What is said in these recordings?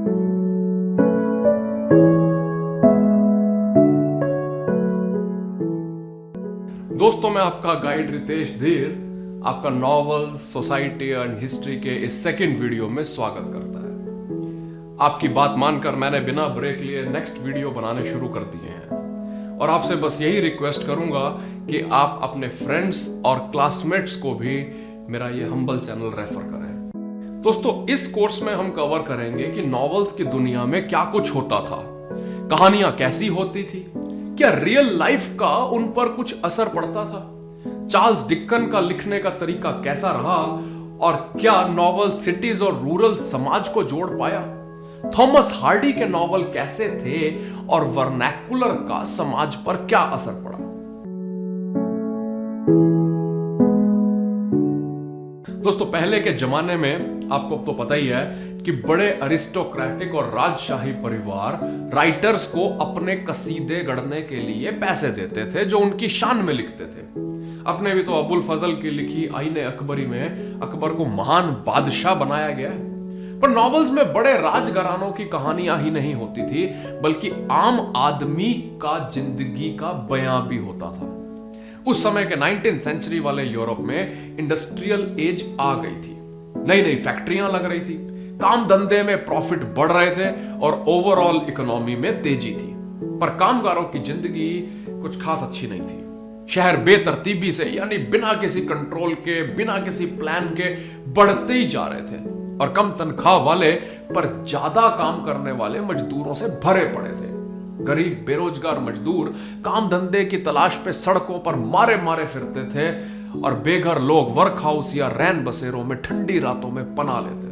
दोस्तों, मैं आपका गाइड रितेश धीर आपका नॉवेल्स, सोसाइटी एंड हिस्ट्री के इस सेकंड वीडियो में स्वागत करता है। आपकी बात मानकर मैंने बिना ब्रेक लिए नेक्स्ट वीडियो बनाने शुरू कर दिए हैं और आपसे बस यही रिक्वेस्ट करूंगा कि आप अपने फ्रेंड्स और क्लासमेट्स को भी मेरा ये हम्बल चैनल रेफर करें। दोस्तों, इस कोर्स में हम कवर करेंगे कि नॉवेल्स की दुनिया में क्या कुछ होता था, कहानियां कैसी होती थी, क्या रियल लाइफ का उन पर कुछ असर पड़ता था, चार्ल्स डिकन का लिखने का तरीका कैसा रहा और क्या नॉवल सिटीज और रूरल समाज को जोड़ पाया, थॉमस हार्डी के नॉवल कैसे थे और वर्नैकुलर का समाज पर क्या असर पड़ा। दोस्तों, पहले के जमाने में आपको तो पता ही है कि बड़े अरिस्टोक्रेटिक और राजशाही परिवार राइटर्स को अपने कसीदे गढ़ने के लिए पैसे देते थे जो उनकी शान में लिखते थे। अपने भी तो अबुल फजल की लिखी आईने अकबरी में अकबर को महान बादशाह बनाया गया है। पर नॉवेल्स में बड़े राजघरानों की कहानियां ही नहीं होती थी, बल्कि आम आदमी का जिंदगी का बयां भी होता था। उस समय के 19th सेंचुरी वाले यूरोप में इंडस्ट्रियल एज आ गई थी, नई नई फैक्ट्रियां लग रही थी, काम धंधे में प्रॉफिट बढ़ रहे थे और ओवरऑल इकोनॉमी में तेजी थी। पर कामगारों की जिंदगी कुछ खास अच्छी नहीं थी। शहर बेतरतीबी से, यानी बिना किसी कंट्रोल के, बिना किसी प्लान के बढ़ते ही जा रहे थे और कम तनख्वाह वाले पर ज्यादा काम करने वाले मजदूरों से भरे पड़े थे। गरीब बेरोजगार मजदूर काम धंधे की तलाश पे सड़कों पर मारे मारे फिरते थे और बेघर लोग वर्क हाउस या रैन बसेरों में ठंडी रातों में पनाह लेते थे।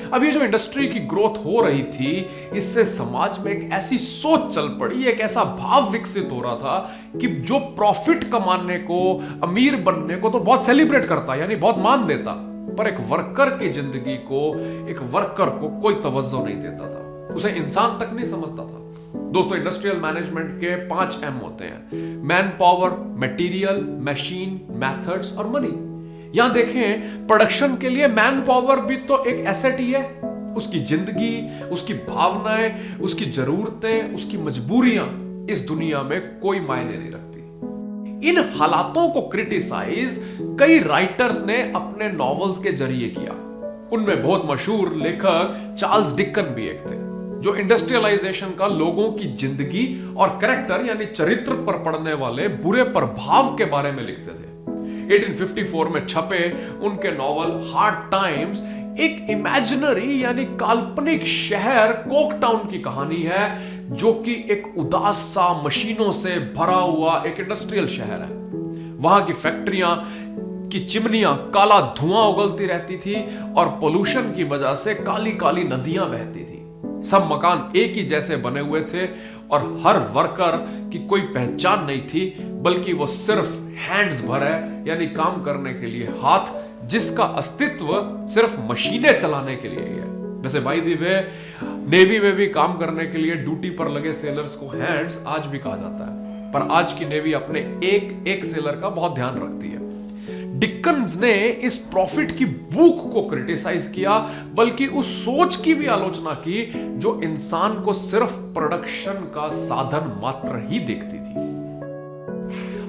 अब ये जो इंडस्ट्री की ग्रोथ हो रही थी, इससे समाज में एक ऐसी सोच चल पड़ी, एक ऐसा भाव विकसित हो रहा था कि जो प्रॉफिट कमाने को, अमीर बनने को तो बहुत सेलिब्रेट करता, यानी बहुत मान देता, पर एक वर्कर की जिंदगी को, एक वर्कर को कोई तवज्जो नहीं देता था, उसे इंसान तक नहीं समझता था। दोस्तों, इंडस्ट्रियल मैनेजमेंट के 5 M होते हैं: man power, material, machine, methods और मनी। यहां देखें, प्रोडक्शन के लिए मैन पावर भी तो एक एसेट ही है। उसकी जिंदगी, उसकी भावनाएं, उसकी जरूरतें, उसकी मजबूरियां इस दुनिया में कोई मायने नहीं रखती। इन हालातों को क्रिटिसाइज कई राइटर्स ने अपने नॉवेल्स के जरिए किया। उनमें बहुत मशहूर लेखक चार्ल्स डिकन भी एक थे, जो इंडस्ट्रियलाइजेशन का लोगों की जिंदगी और कैरेक्टर यानी चरित्र पर पड़ने वाले बुरे प्रभाव के बारे में लिखते थे। 1854 में छपे उनके नॉवल हार्ड टाइम्स एक इमेजिनरी यानी काल्पनिक शहर कोकटाउन की कहानी है, जो कि एक उदास सा मशीनों से भरा हुआ एक इंडस्ट्रियल शहर है। वहां की फैक्ट्रियां की चिमनियां काला धुआं उगलती रहती थी और पोल्यूशन की वजह से काली काली नदियां बहती थी। सब मकान एक ही जैसे बने हुए थे और हर वर्कर की कोई पहचान नहीं थी, बल्कि वो सिर्फ हैंड्स भर है, यानी काम करने के लिए हाथ, जिसका अस्तित्व सिर्फ मशीनें चलाने के लिए है। वैसे बाय द वे, नेवी में भी काम करने के लिए ड्यूटी पर लगे सेलर्स को हैंड्स आज भी कहा जाता है, पर आज की नेवी अपने एक एक सेलर का बहुत ध्यान रखती है। डिकन्स ने इस प्रॉफिट की भूख को क्रिटिसाइज किया, बल्कि उस सोच की भी आलोचना की जो इंसान को सिर्फ प्रोडक्शन का साधन मात्र ही देखती थी।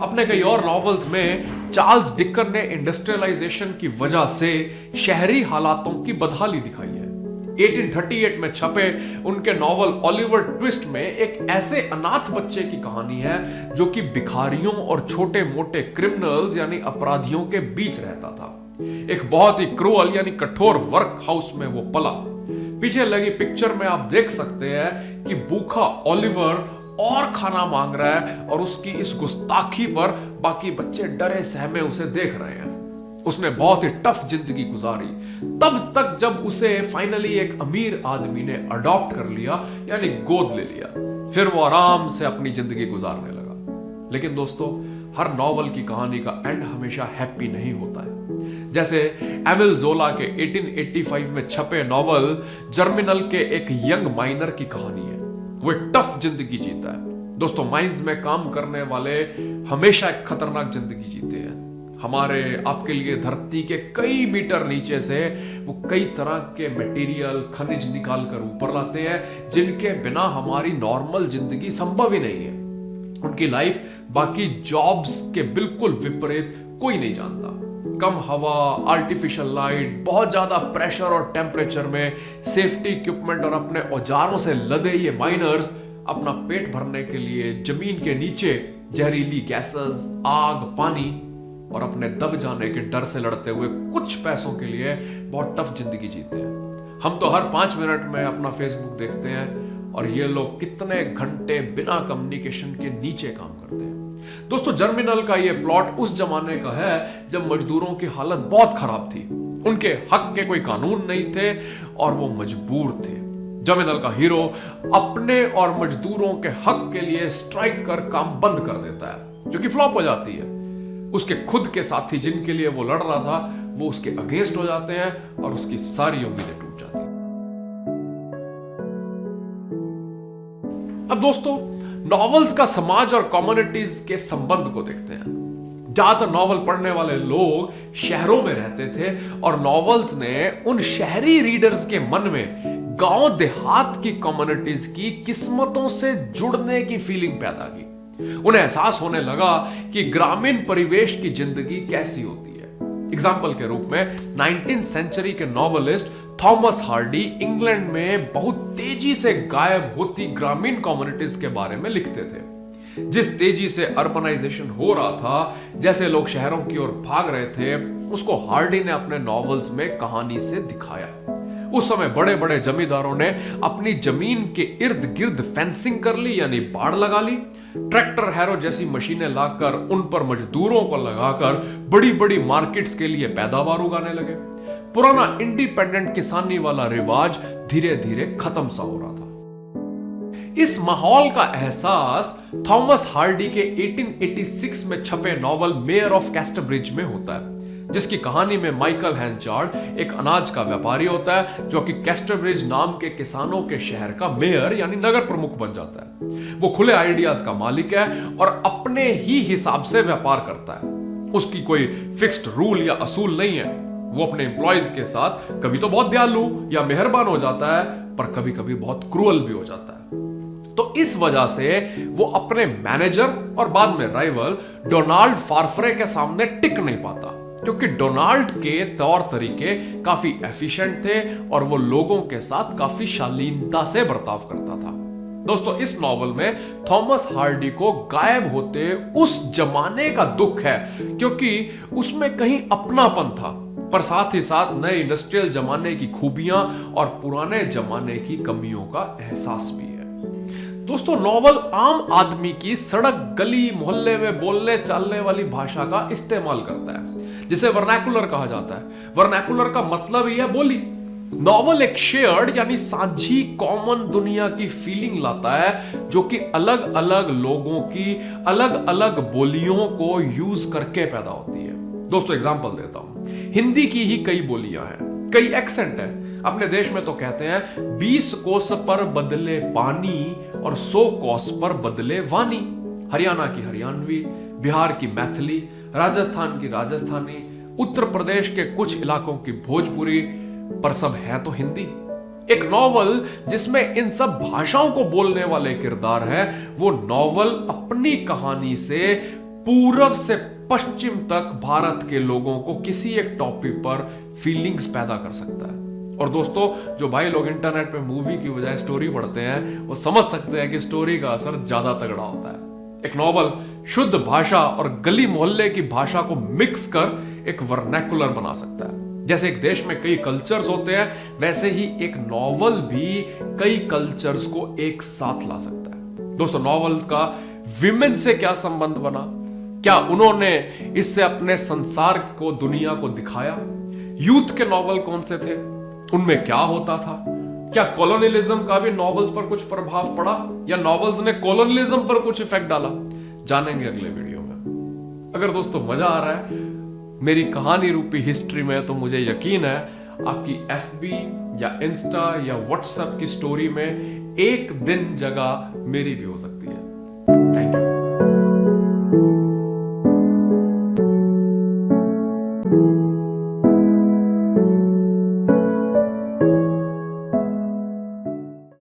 अपने कई और नॉवेल्स में चार्ल्स डिकन ने इंडस्ट्रियलाइजेशन की वजह से शहरी हालातों की बदहाली दिखाई है। 1838 में छपे उनके नॉवल ओलिवर ट्विस्ट में एक ऐसे अनाथ बच्चे की कहानी है जो कि भिखारियों और छोटे मोटे क्रिमिनल्स यानी अपराधियों के बीच रहता था। एक बहुत ही क्रूअल यानी कठोर वर्क हाउस में वो पला। पीछे लगी पिक्चर में आप देख सकते हैं कि भूखा ओलिवर और खाना मांग रहा है और उसकी इस गुस्ताखी पर बाकी बच्चे डरे सहमे उसे देख रहे हैं। उसने बहुत ही टफ जिंदगी गुजारी, तब तक जब उसे फाइनली एक अमीर आदमी ने अडॉप्ट कर लिया, यानी गोद ले लिया। फिर वो आराम से अपनी जिंदगी गुजारने लगा। लेकिन दोस्तों, हर नॉवल की कहानी का एंड हमेशा हैप्पी नहीं होता है। जैसे एमिल जोला के 1885 में छपे नॉवल जर्मिनल के एक यंग माइनर की कहानी है। वो एक टफ जिंदगी जीता है। दोस्तों, माइंस में काम करने वाले हमेशा एक खतरनाक जिंदगी जीते हैं। हमारे आपके लिए धरती के कई मीटर नीचे से वो कई तरह के मटेरियल खनिज निकाल कर ऊपर लाते हैं, जिनके बिना हमारी नॉर्मल जिंदगी संभव ही नहीं है। उनकी लाइफ बाकी जॉब्स के बिल्कुल विपरीत कोई नहीं जानता। कम हवा, आर्टिफिशियल लाइट, बहुत ज्यादा प्रेशर और टेम्परेचर में सेफ्टी इक्विपमेंट और अपने औजारों से लदे ये माइनर्स अपना पेट भरने के लिए जमीन के नीचे जहरीली गैसेस, आग, पानी और अपने दब जाने के डर से लड़ते हुए कुछ पैसों के लिए बहुत टफ जिंदगी जीते हैं। हम तो हर 5 मिनट में अपना फेसबुक देखते हैं और ये लोग कितने घंटे बिना कम्युनिकेशन के नीचे काम करते हैं। दोस्तों, जर्मिनल का ये प्लॉट उस जमाने का है जब मजदूरों की हालत बहुत खराब थी, उनके हक के कोई कानून नहीं थे और वो मजबूर थे। जर्मिनल का हीरो अपने और मजदूरों के हक के लिए स्ट्राइक कर काम बंद कर देता है, जो कि फ्लॉप हो जाती है। उसके खुद के साथी जिनके लिए वो लड़ रहा था वो उसके अगेंस्ट हो जाते हैं और उसकी सारी उम्मीदें टूट जाती हैं। अब दोस्तों, नॉवेल्स का समाज और कम्युनिटीज के संबंध को देखते हैं। ज्यादातर नॉवल पढ़ने वाले लोग शहरों में रहते थे और नॉवेल्स ने उन शहरी रीडर्स के मन में गांव देहात की कम्युनिटीज की किस्मतों से जुड़ने की फीलिंग पैदा की। उन्हें एहसास होने लगा कि ग्रामीण परिवेश की जिंदगी कैसी होती है। एग्जाम्पल के रूप में 19th सेंचुरी के नॉवेलिस्ट थॉमस हार्डी इंग्लैंड में बहुत तेजी से गायब होती ग्रामीण कम्युनिटीज के बारे में लिखते थे। जिस तेजी से अर्बनाइजेशन हो रहा था, जैसे लोग शहरों की ओर भाग रहे थे, उसको हार्डी ने अपने नॉवेल्स में कहानी से दिखाया। उस समय बड़े बड़े जमींदारों ने अपनी जमीन के इर्द गिर्द फेंसिंग कर ली, यानी बाड़ लगा ली। ट्रैक्टर, हैरो जैसी मशीनें लाकर उन पर मजदूरों को लगाकर बड़ी बड़ी मार्केट्स के लिए पैदावार उगाने लगे। पुराना इंडिपेंडेंट किसानी वाला रिवाज धीरे धीरे खत्म सा हो रहा था। इस माहौल का एहसास थॉमस हार्डी के 1886 में छपे नॉवल मेयर ऑफ कैस्टरब्रिज में होता है, जिसकी कहानी में माइकल हैंचार्ड एक अनाज का व्यापारी होता है जो कि कैस्टरब्रिज नाम के किसानों के शहर का मेयर यानी नगर प्रमुख बन जाता है। वो खुले आइडियाज का मालिक है और अपने ही हिसाब से व्यापार करता है। उसकी कोई फिक्स्ड रूल या असूल नहीं है। वो अपने एम्प्लॉयज के साथ कभी तो बहुत दयालु या मेहरबान हो जाता है, पर कभी कभी बहुत क्रूअल भी हो जाता है। तो इस वजह से वो अपने मैनेजर और बाद में राइवल डोनाल्ड फार्फरे के सामने टिक नहीं पाता, क्योंकि डोनाल्ड के तौर तरीके काफी एफिशिएंट थे और वो लोगों के साथ काफी शालीनता से बर्ताव करता था। दोस्तों, इस नॉवल में थॉमस हार्डी को गायब होते उस जमाने का दुख है, क्योंकि उसमें कहीं अपनापन था, पर साथ ही साथ नए इंडस्ट्रियल जमाने की खूबियां और पुराने जमाने की कमियों का एहसास भी है। दोस्तों, नॉवल आम आदमी की सड़क, गली, मोहल्ले में बोलने चालने वाली भाषा का इस्तेमाल करता है, जिसे वर्नाकुलर कहा जाता है। वर्नाकुलर का मतलब ही है बोली। नॉवल एक शेयर्ड यानी साझी कॉमन दुनिया की फीलिंग लाता है, जो कि अलग अलग लोगों की अलग अलग बोलियों को यूज करके पैदा होती है। दोस्तों, एग्जांपल देता हूं। हिंदी की ही कई बोलियां हैं, कई एक्सेंट है। अपने देश में तो कहते हैं 20 कोस पर बदले पानी और 100 कोस पर बदले वानी। हरियाणा की हरियाणवी, बिहार की मैथिली, राजस्थान की राजस्थानी, उत्तर प्रदेश के कुछ इलाकों की भोजपुरी, पर सब है तो हिंदी। एक नॉवल जिसमें इन सब भाषाओं को बोलने वाले किरदार हैं, वो नॉवल अपनी कहानी से पूर्व से पश्चिम तक भारत के लोगों को किसी एक टॉपिक पर फीलिंग्स पैदा कर सकता है। और दोस्तों, जो भाई लोग इंटरनेट पे मूवी की बजाय स्टोरी पढ़ते हैं, वो समझ सकते हैं कि स्टोरी का असर ज्यादा तगड़ा होता है। एक नॉवल शुद्ध भाषा और गली मोहल्ले की भाषा को मिक्स कर एक वर्नैकुलर बना सकता है। जैसे एक देश में कई कल्चर्स होते हैं, वैसे ही एक नॉवल भी कई कल्चर्स को एक साथ ला सकता है। दोस्तों, नॉवेल्स का विमेन से क्या संबंध बना? क्या उन्होंने इससे अपने संसार को, दुनिया को दिखाया? यूथ के नॉवल कौन से थे? उनमें क्या होता था? क्या कॉलोनियलिज्म का भी नॉवेल्स पर कुछ प्रभाव पड़ा या नॉवेल्स ने कॉलोनियलिज्म पर कुछ इफेक्ट डाला? जानेंगे अगले वीडियो में। अगर दोस्तों मजा आ रहा है मेरी कहानी रूपी हिस्ट्री में, तो मुझे यकीन है आपकी FB या इंस्टा या व्हाट्सएप की स्टोरी में एक दिन जगह मेरी भी हो सकती है। Thank you.